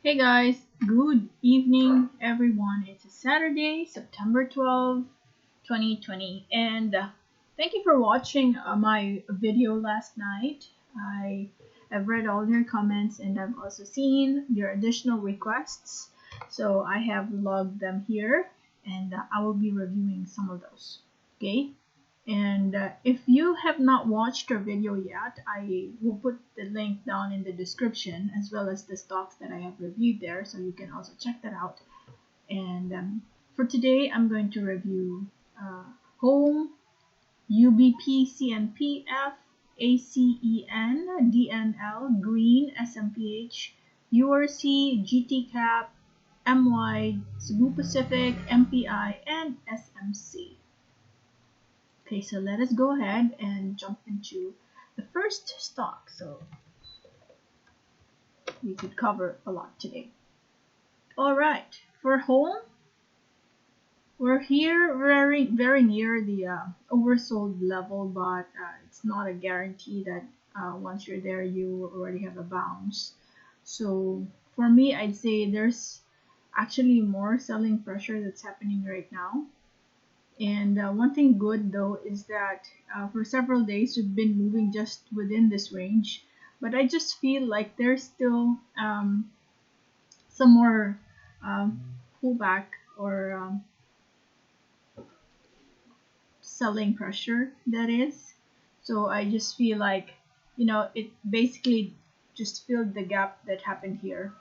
Hey guys, good evening everyone. It's a Saturday, September 12th, 2020, and thank you for watching my video last night. I have read all your comments and I've also seen your additional requests, so I have logged them here and I will be reviewing some of those. Okay. And if you have not watched our video yet, I will put the link down in the description as well as the stocks that I have reviewed there, so you can also check that out. And for today, I'm going to review Home, UBP, Cnpf, ACEN, DNL, Green, Smph, Urcr, Gtcap, MWIDE, Cebu Pacific, MPI, and SMC. Okay, so let us go ahead and jump into the first stock. So we could cover a lot today. All right, for Home, we're here very near the oversold level, but it's not a guarantee that once you're there you already have a bounce. So for me, I'd say there's actually more selling pressure that's happening right now. And one thing good though is that for several days we've been moving just within this range, but I just feel like there's still some more pullback or selling pressure, that is. So I just feel like, it basically just filled the gap that happened here,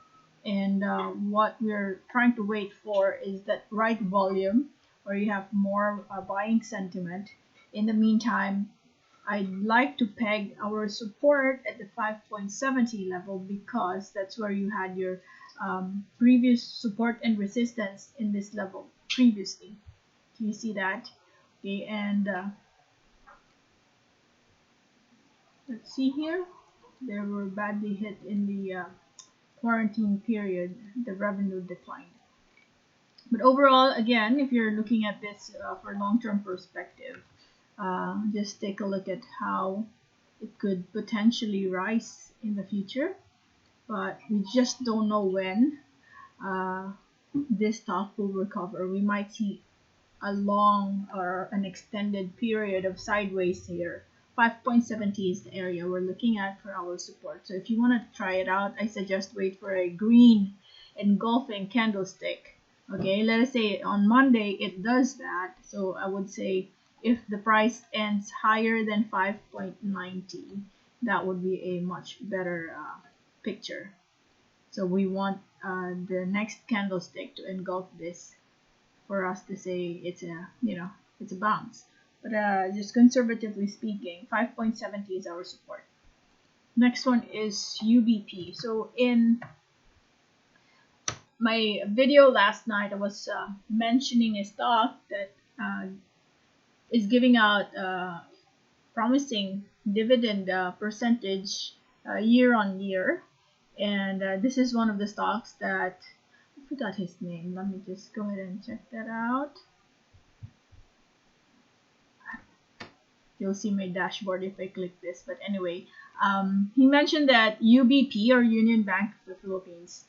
and what we're trying to wait for is that right volume where you have more buying sentiment. In the meantime, I'd like to peg our support at the 5.70 level because that's where you had your previous support and resistance in this level previously. Do you see that? Okay, and let's see here. They were badly hit in the quarantine period. The revenue declined. But overall, again, if you're looking at this for long-term perspective, just take a look at how it could potentially rise in the future. But we just don't know when this stock will recover. We might see a long or an extended period of sideways here. 5.70 is the area we're looking at for our support. So if you want to try it out, I suggest wait for a green engulfing candlestick. Okay, let us say on Monday it does that. So I would say if the price ends higher than 5.90, that would be a much better picture. So we want the next candlestick to engulf this for us to say it's a bounce. But just conservatively speaking, 5.70 is our support. Next one is UBP. So in my video last night, I was mentioning a stock that is giving out promising dividend percentage year on year, and this is one of the stocks that I forgot his name. Let me just go ahead and check that out. You'll see my dashboard if I click this, but anyway, he mentioned that UBP, or Union Bank of the Philippines,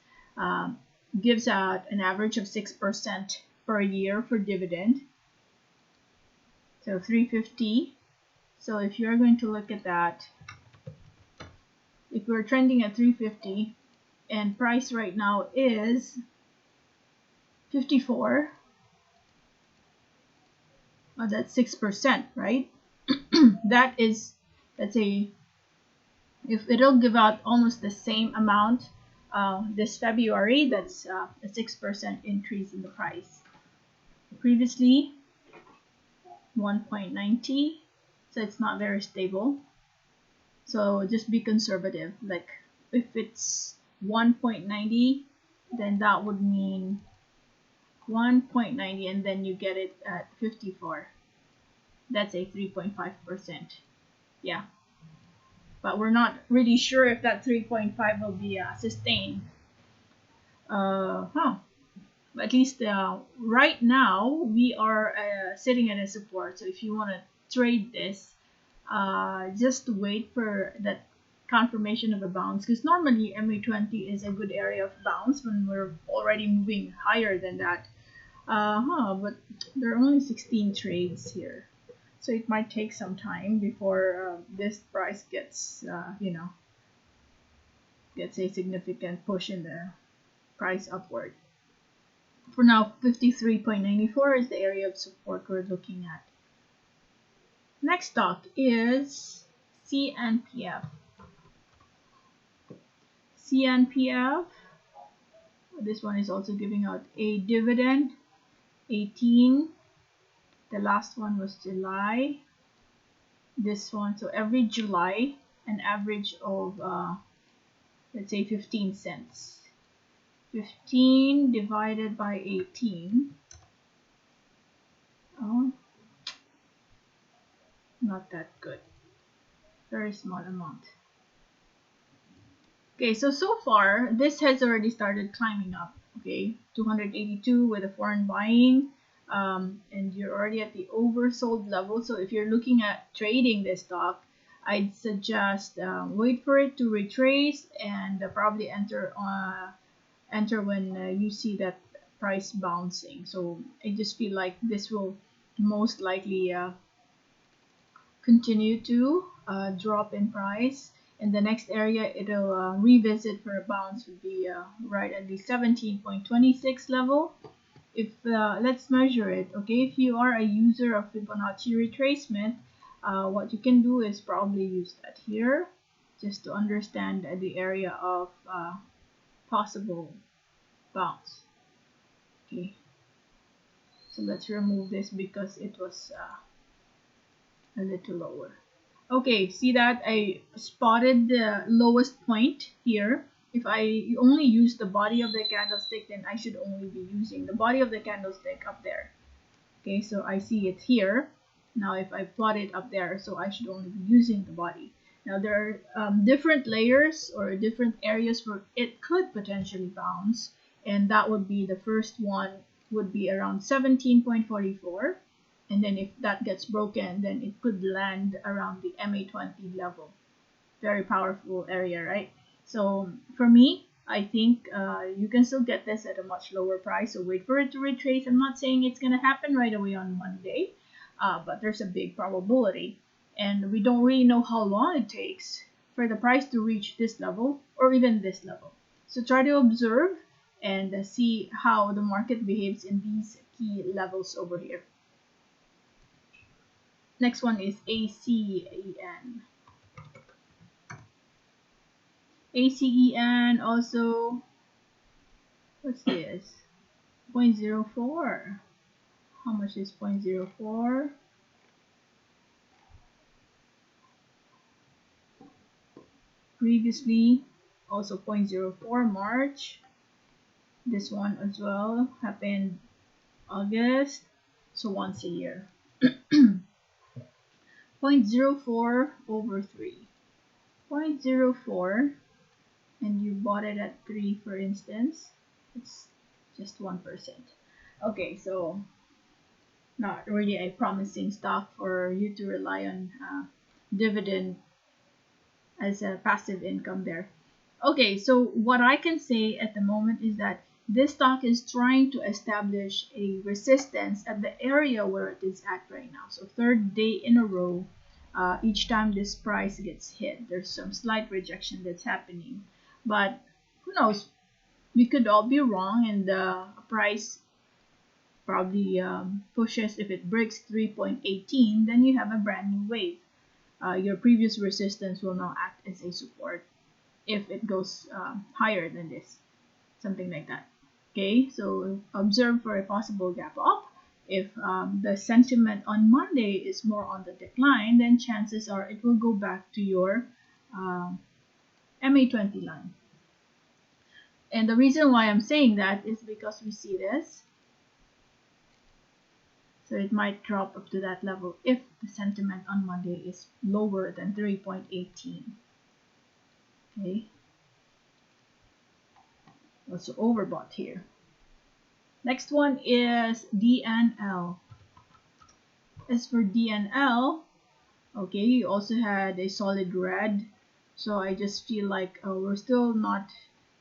gives out an average of 6% per year for dividend. So 350. So if you're going to look at that, if we're trending at 350 and price right now is 54, that's 6%, right? That is, let's say, if it'll give out almost the same amount this February, that's a 6% increase in the price. Previously 1.90, so it's not very stable. So just be conservative. Like if it's 1.90, then that would mean 1.90 and then you get it at 54. That's a 3.5%. Yeah, but we're not really sure if that 3.5 will be sustained. At least right now we are sitting at a support. So if you want to trade this, just wait for that confirmation of a bounce, because normally MA20 is a good area of bounce when we're already moving higher than that. But there are only 16 trades here, so it might take some time before this price gets gets a significant push in the price upward. For now, 53.94 is the area of support we're looking at. Next stock is Cnpf. Cnpf, this one is also giving out a dividend, 18. The last one was July. This one, so every July, an average of, let's say 15 cents. 15 divided by 18. Oh, not that good. Very small amount. Okay, so far this has already started climbing up. Okay, 282 with a foreign buying, and you're already at the oversold level. So if you're looking at trading this stock, I'd suggest wait for it to retrace and probably enter when you see that price bouncing. So I just feel like this will most likely continue to drop in price. And the next area it'll revisit for a bounce would be right at the 17.26 level. If let's measure it. Okay, if you are a user of Fibonacci retracement, what you can do is probably use that here just to understand the area of possible bounce. Okay, so let's remove this because it was a little lower. Okay, see that I spotted the lowest point here. If I only use the body of the candlestick, then I should only be using the body of the candlestick up there. Okay, so I see it here. Now if I plot it up there, so I should only be using the body. Now there are different layers or different areas where it could potentially bounce, and that would be the first one would be around 17.44. And then if that gets broken, then it could land around the MA20 level. Very powerful area, right? So for me, I think you can still get this at a much lower price. So wait for it to retrace. I'm not saying it's going to happen right away on Monday, but there's a big probability. And we don't really know how long it takes for the price to reach this level or even this level. So try to observe and see how the market behaves in these key levels over here. Next one is ACEN. ACEN also, what's this? 0.04. How much is 0.04? Previously, also 0.04 March. This one as well happened August, so once a year. 0.04 over 3. 0.04, and you bought it at 3, for instance. It's just 1%. Okay, so not really a promising stock for you to rely on dividend as a passive income there. Okay, so what I can say at the moment is that this stock is trying to establish a resistance at the area where it is at right now. So third day in a row, each time this price gets hit, there's some slight rejection that's happening. But who knows? We could all be wrong, and the price probably pushes. If it breaks 3.18, then you have a brand new wave. Your previous resistance will now act as a support if it goes higher than this, something like that. Okay, so observe for a possible gap up. If the sentiment on Monday is more on the decline, then chances are it will go back to your MA20 line. And the reason why I'm saying that is because we see this. So it might drop up to that level if the sentiment on Monday is lower than 3.18. Okay. Also overbought here. Next one is DNL. As for DNL, okay, you also had a solid red So I just feel like we're still not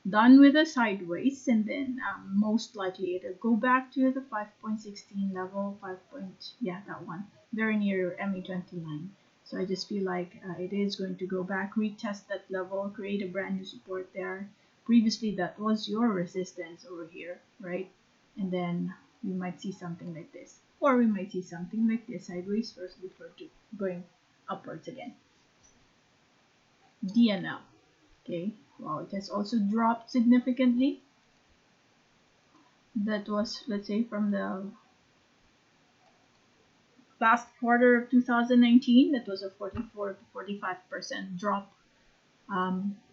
done with the sideways, and then most likely it'll go back to the 5.16 level, 5 point, yeah, that one, very near MA29. So I just feel like it is going to go back, retest that level, create a brand new support there. Previously that was your resistance over here, right? And then we might see something like this, or we might see something like this sideways first before going upwards again. DNL. Okay, wow, it has also dropped significantly. That was, let's say, from the last quarter of 2019, that was a 44 to 45% drop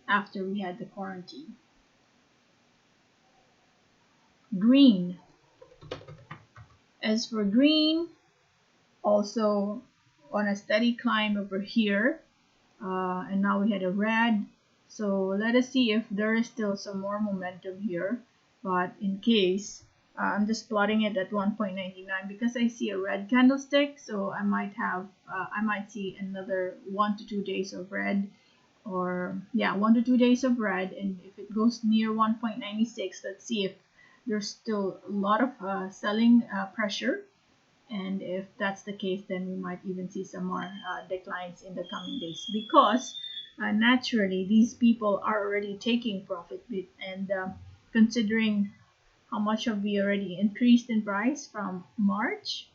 after we had the quarantine. Green. As for green, also on a steady climb over here, and now we had a red. So let us see if there is still some more momentum here. But in case, I'm just plotting it at 1.99 because I see a red candlestick. So I might see another 1 to 2 days of red, or yeah, 1 to 2 days of red. And if it goes near 1.96, let's see if there's still a lot of selling pressure. And if that's the case, then we might even see some more declines in the coming days, because naturally these people are already taking profit, and considering how much have we already increased in price from March.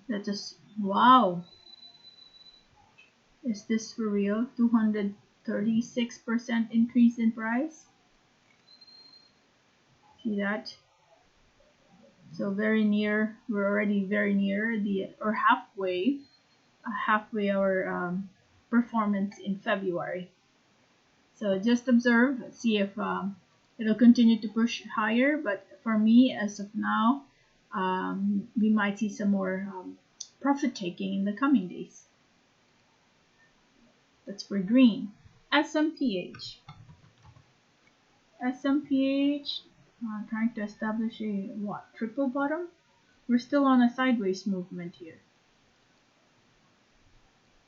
That's just, wow, is this for real? 236% increase in price. See that? So very near, we're already very near or halfway our performance in February. So just observe, see if it'll continue to push higher. But for me, as of now, we might see some more profit taking in the coming days. That's for green. Smph. Smph, trying to establish a triple bottom. We're still on a sideways movement here.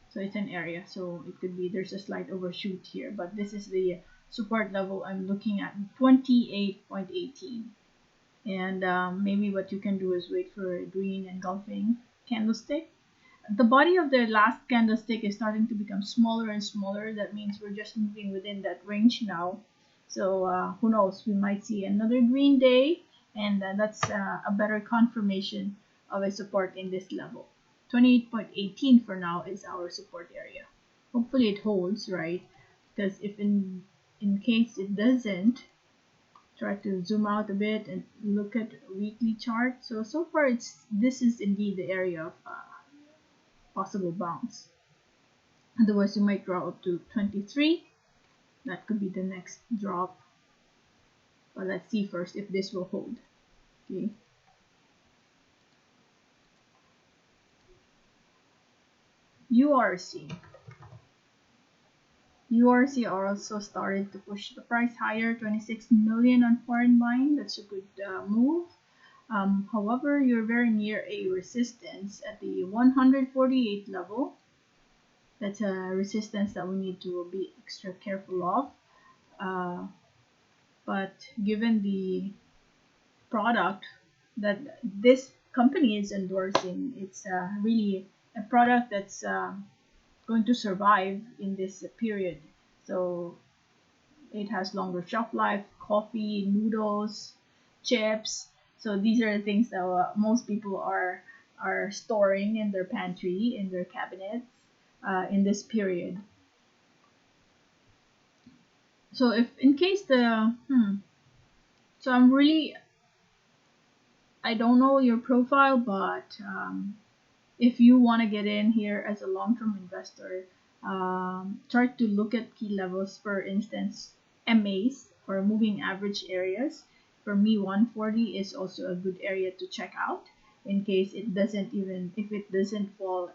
So it's an area, so it could be there's a slight overshoot here, but this is the support level I'm looking at, 28.18. And maybe what you can do is wait for a green engulfing candlestick. The body of the last candlestick is starting to become smaller and smaller. That means we're just moving within that range now. So who knows, we might see another green day, and that's a better confirmation of a support in this level. 28.18 for now is our support area. Hopefully it holds, right? Because if in case it doesn't, try to zoom out a bit and look at weekly chart. So far this is indeed the area of possible bounce. Otherwise you might drop up to 23. That could be the next drop. But let's see first if this will hold. Okay. URC also started to push the price higher, 26 million on foreign buying. That's a good move. However, you're very near a resistance at the 148 level. That's a resistance that we need to be extra careful of. But given the product that this company is endorsing, it's really a product that's going to survive in this period. So it has longer shelf life, coffee, noodles, chips. So these are the things that most people are storing in their pantry, in their cabinets in this period. So if in case so I don't know your profile, but if you want to get in here as a long-term investor, try to look at key levels, for instance, MAs or moving average areas. For me, 140 is also a good area to check out in case it doesn't fall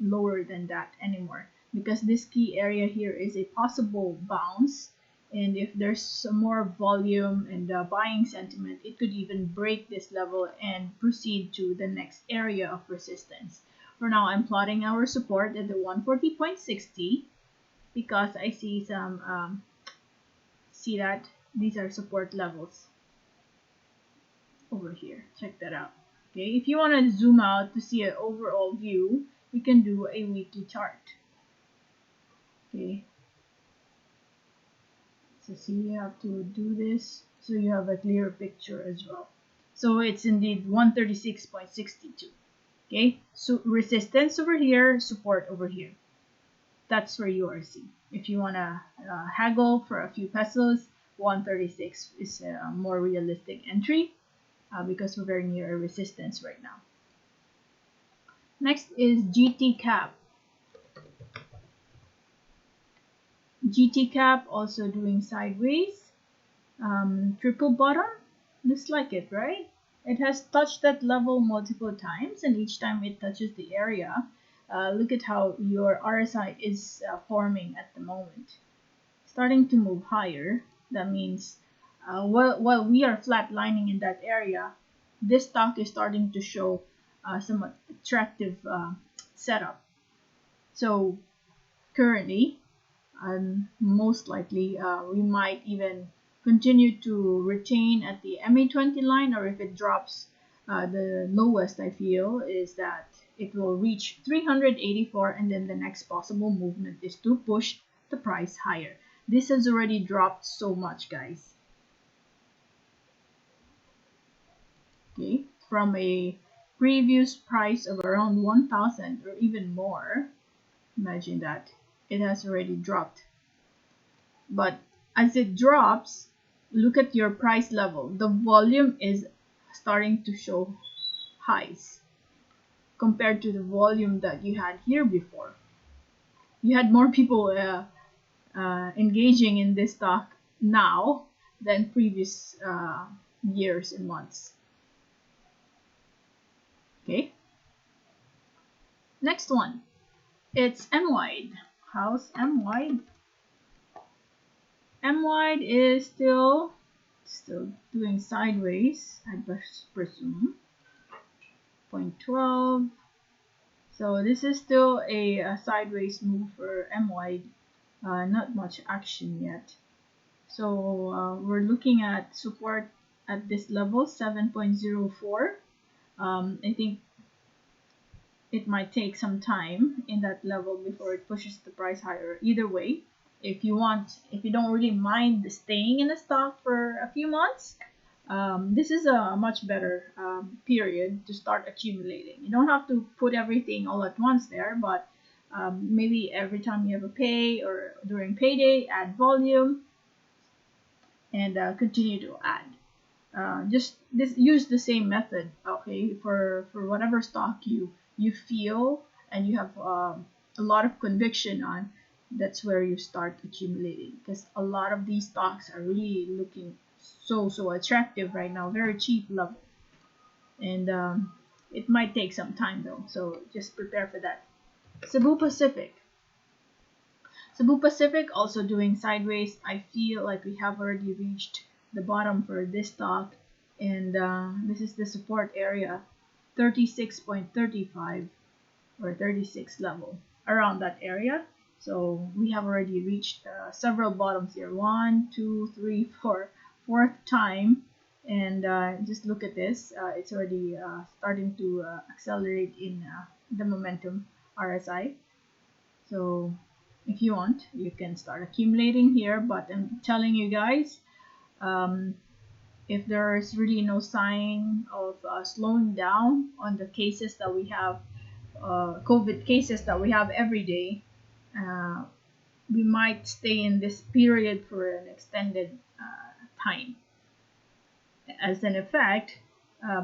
lower than that anymore, because this key area here is a possible bounce. And if there's some more volume and buying sentiment, it could even break this level and proceed to the next area of resistance. For now, I'm plotting our support at the 140.60 because I see some, see that these are support levels over here. Check that out. Okay, if you want to zoom out to see an overall view, we can do a weekly chart. Okay, so see, you have to do this so you have a clear picture as well. So it's indeed 136.62. Okay, so resistance over here, support over here. That's for URC. If you want to haggle for a few pesos, 136 is a more realistic entry because we're very near a resistance right now. Next is Gtcap. Gtcap also doing sideways. Triple bottom, looks like it, right? It has touched that level multiple times, and each time it touches the area, look at how your RSI is forming at the moment. Starting to move higher. That means while we are flatlining in that area, this stock is starting to show some attractive setup. So currently, most likely, we might even continue to retain at the MA20 line, or if it drops, the lowest I feel is that it will reach 384, and then the next possible movement is to push the price higher. This has already dropped so much, guys. Okay, from a previous price of around 1,000 or even more, imagine that, it has already dropped. But as it drops, look at your price level. The volume is starting to show highs compared to the volume that you had here before. You had more people engaging in this stock now than previous years and months. Okay. Next one, it's MWIDE. How's MWIDE? MWIDE is still doing sideways, I presume. 0.12. So this is still a sideways move for MWIDE. Not much action yet. So we're looking at support at this level, 7.04. I think it might take some time in that level before it pushes the price higher. Either way, if you don't really mind staying in a stock for a few months, this is a much better period to start accumulating. You don't have to put everything all at once there, but maybe every time you have a pay or during payday, add volume and continue to add. Use the same method, okay, for whatever stock you feel and you have a lot of conviction on. That's where you start accumulating, because a lot of these stocks are really looking so attractive right now, very cheap level, and it might take some time though, so just prepare for that. Cebu Pacific also doing sideways. I feel like we have already reached the bottom for this stock, and this is the support area, 36.35 or 36 level, around that area. So we have already reached several bottoms here, 1, 2, 3, 4, fourth time, and just look at this. It's already starting to accelerate in the momentum RSI. So if you want, you can start accumulating here, but I'm telling you guys, if there is really no sign of slowing down on the cases that we have, COVID cases that we have every day, we might stay in this period for an extended time. As an effect,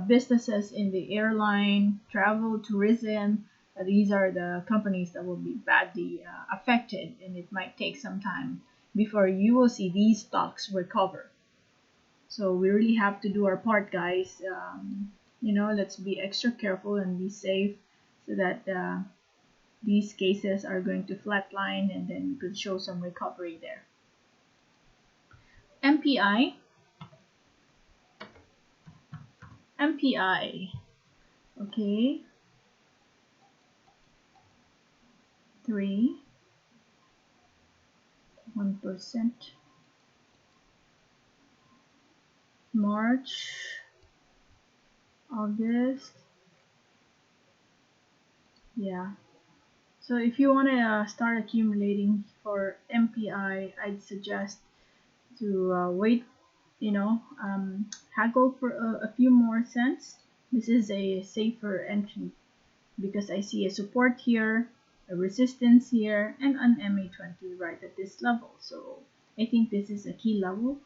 businesses in the airline, travel, tourism, these are the companies that will be badly affected, and it might take some time before you will see these stocks recover. So we really have to do our part, guys. Let's be extra careful and be safe so that these cases are going to flatline, and then we could show some recovery there. MPI. Okay. 3, 1%. March, August. Yeah. So if you want to start accumulating for MPI, I'd suggest to wait, you know, haggle for a few more cents. This is a safer entry because I see a support here, a resistance here, and an MA20 right at this level. So I think this is a key level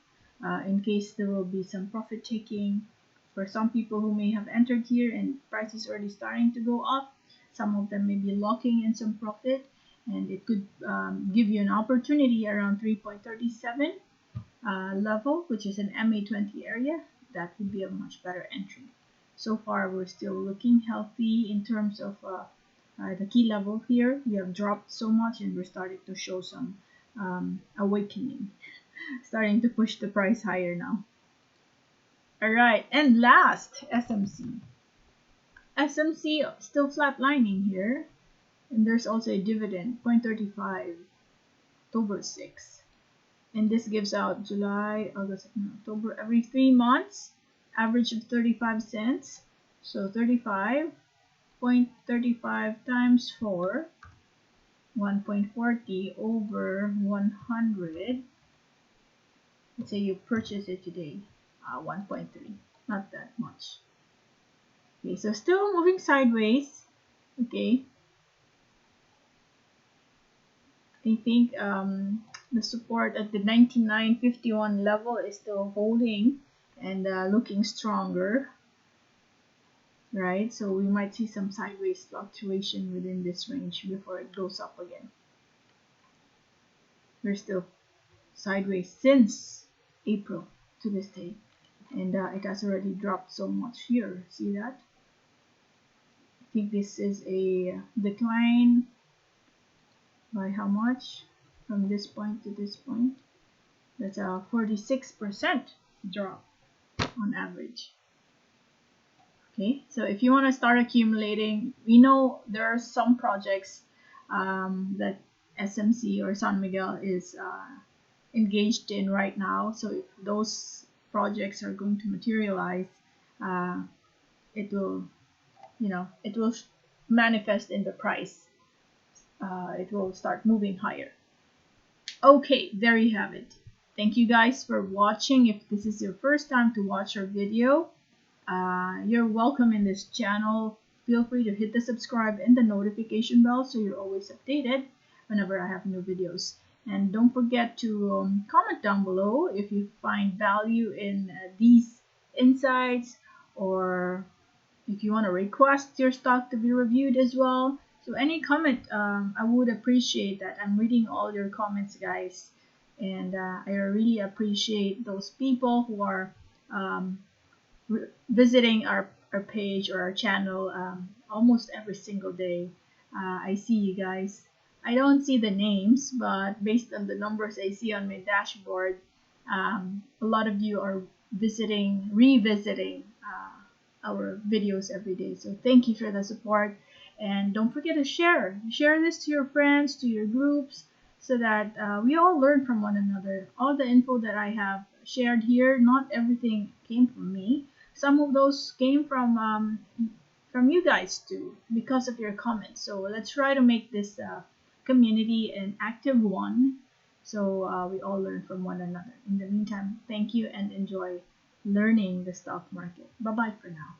in case there will be some profit taking for some people who may have entered here and price is already starting to go up. Some of them may be locking in some profit, and it could give you an opportunity around 3.37 level, which is an MA20 area. That would be a much better entry. So far, we're still looking healthy in terms of the key level here. We have dropped so much, and we're starting to show some awakening, starting to push the price higher now. All right, and last, SMC. SMC still flatlining here, and there's also a dividend, 0.35, October 6. And this gives out July, August, October, every 3 months, average of 35 cents. So 35.35 times 4, 1.40 over 100. Let's say you purchase it today, 1.3, not that much. Okay, so still moving sideways. Okay, I think the support at the 99.51 level is still holding and looking stronger, right? So we might see some sideways fluctuation within this range before it goes up again. We're still sideways since April to this day, and it has already dropped so much here. See that? I think this is a decline by how much from this point to this point? That's a 46% drop on average. Okay, so if you want to start accumulating, we know there are some projects that SMC or San Miguel is engaged in right now. So if those projects are going to materialize, it will, it will manifest in the price. It will start moving higher. Okay, there you have it. Thank you guys for watching. If this is your first time to watch our video, you're welcome in this channel. Feel free to hit the subscribe and the notification bell so you're always updated whenever I have new videos. And don't forget to comment down below if you find value in these insights, or if you want to request your stock to be reviewed as well. So any comment, I would appreciate that. I'm reading all your comments, guys, and I really appreciate those people who are visiting our page or our channel almost every single day. I see you guys. I don't see the names, but based on the numbers I see on my dashboard, a lot of you are revisiting our videos every day. So thank you for the support, and don't forget to share this to your friends, to your groups, so that we all learn from one another. All the info that I have shared here, not everything came from me. Some of those came from you guys too, because of your comments. So let's try to make this community an active one, so we all learn from one another. In the meantime, thank you and enjoy learning the stock market. Bye bye for now.